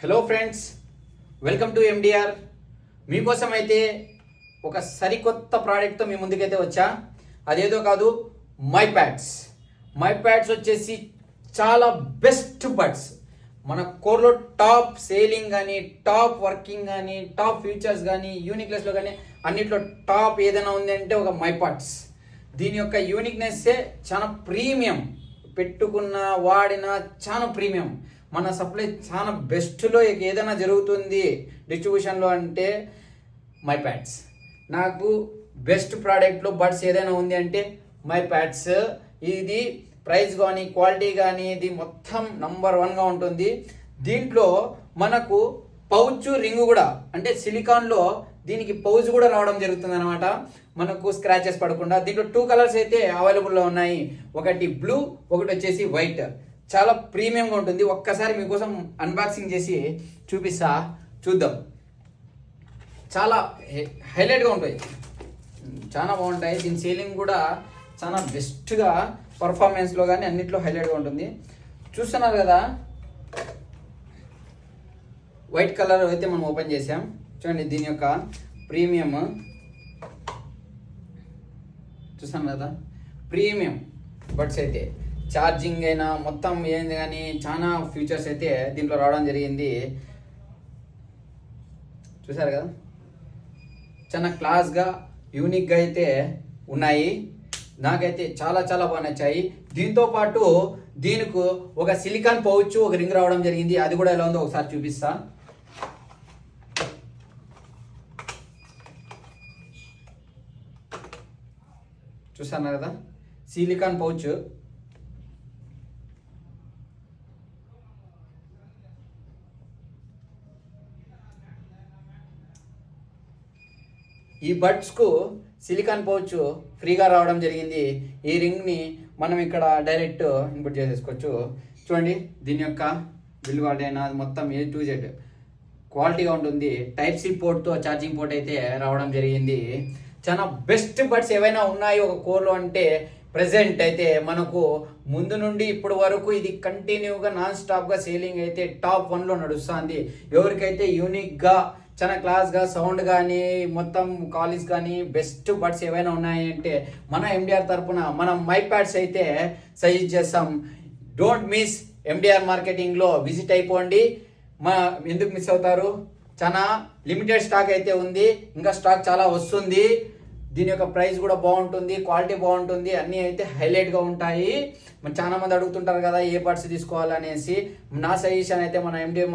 Hello friends, welcome to MDR. మీకోసం అయితే ఒక సరికొత్త ప్రోడక్ట్తో మీ ముందుకైతే వచ్చా. అదేదో కాదు, మై ప్యాడ్స్ వచ్చేసి చాలా బెస్ట్ బడ్స్. మన కోర్లో టాప్ సేలింగ్ కానీ, టాప్ వర్కింగ్ కానీ, టాప్ ఫీచర్స్ కానీ, యూనిక్నెస్లో కానీ అన్నిట్లో టాప్ ఏదైనా ఉంది అంటే ఒక మై ప్యాడ్స్. దీని యొక్క యూనిక్నెస్సే చాలా ప్రీమియం. పెట్టుకున్న వాడిన చాలా ప్రీమియం. మన సప్లై చాలా బెస్ట్లో ఏదైనా జరుగుతుంది డిస్ట్రిబ్యూషన్లో అంటే మై ప్యాడ్స్. నాకు బెస్ట్ ప్రోడక్ట్లో బడ్స్ ఏదైనా ఉంది అంటే మై ప్యాడ్స్. ఇది ప్రైస్ కానీ క్వాలిటీ కానీ ఇది మొత్తం నంబర్ 1గా ఉంటుంది. దీంట్లో మనకు పౌచ్ రింగ్ కూడా అంటే సిలికాన్లో దీనికి పౌచ్ కూడా రావడం జరుగుతుంది అనమాట, మనకు స్క్రాచెస్ పడకుండా. దీంట్లో 2 కలర్స్ అయితే అవైలబుల్లో ఉన్నాయి. ఒకటి బ్లూ, ఒకటి వచ్చేసి వైట్. చాలా ప్రీమియంగా ఉంటుంది. ఒక్కసారి మీకోసం అన్బాక్సింగ్ చేసి చూపిస్తా, చూద్దాం. చాలా హైలైట్గా ఉంటాయి, చాలా బాగుంటాయి. దీని సేలింగ్ కూడా చాలా బెస్ట్గా పర్ఫార్మెన్స్లో కానీ అన్నిట్లో హైలైట్గా ఉంటుంది. చూస్తున్నారు కదా, వైట్ కలర్ అయితే మనం ఓపెన్ చేసాం. చూడండి దీని యొక్క ప్రీమియం చూసాను కదా, ప్రీమియం బడ్స్ అయితే ఛార్జింగ్ అయినా మొత్తం ఏంది కానీ చాలా ఫీచర్స్ అయితే దీంట్లో రావడం జరిగింది. చూసారు కదా, చాలా క్లాస్గా యూనిక్గా అయితే ఉన్నాయి. నాకైతే చాలా చాలా బాగా నచ్చాయి. దీంతో పాటు దీనికి ఒక సిలికాన్ పౌచ్, ఒక రింగ్ రావడం జరిగింది. అది కూడా ఎలా ఉందో ఒకసారి చూపిస్తా. చూసాను కదా, సిలికాన్ పౌచ్. ఈ బడ్స్కు సిలికాన్ పౌచ్ ఫ్రీగా రావడం జరిగింది. ఈ రింగ్ని మనం ఇక్కడ డైరెక్ట్ ఇన్పుట్ చేసేసుకోవచ్చు. చూడండి దీని యొక్క బిల్ క్వాలిటీ అయినా మొత్తం A to Z క్వాలిటీగా ఉంటుంది. టైప్ సి పోర్ట్తో ఛార్జింగ్ పోర్ట్ అయితే రావడం జరిగింది. చాలా బెస్ట్ బడ్స్ ఏవైనా ఉన్నాయి ఒక కోర్లో అంటే ప్రెజెంట్ అయితే మనకు ముందు నుండి ఇప్పటి వరకు ఇది కంటిన్యూగా నాన్ స్టాప్గా సేలింగ్ అయితే టాప్ 1లో నడుస్తుంది. ఎవరికైతే యూనిక్గా చాలా క్లాస్గా సౌండ్ కానీ మొత్తం కాలేజ్ కానీ బెస్ట్ బడ్స్ ఏవైనా ఉన్నాయి అంటే మన ఎండిఆర్ తరపున మనం మై ప్యాడ్స్ అయితే సజెస్ట్ చేస్తాం. Don't miss. ఎండిఆర్ మార్కెటింగ్లో విజిట్ అయిపోండి. ఎందుకు మిస్ అవుతారు? చాలా లిమిటెడ్ స్టాక్ అయితే ఉంది, ఇంకా స్టాక్ చాలా వస్తుంది. దీని యొక్క ప్రైస్ కూడా బాగుంటుంది, క్వాలిటీ బాగుంటుంది, అన్నీ అయితే హైలైట్గా ఉంటాయి. చాలా మంది అడుగుతుంటారు కదా ఏ బడ్స్ తీసుకోవాలనేసి. నా సజెషన్ అయితే మన ఎండిఆర్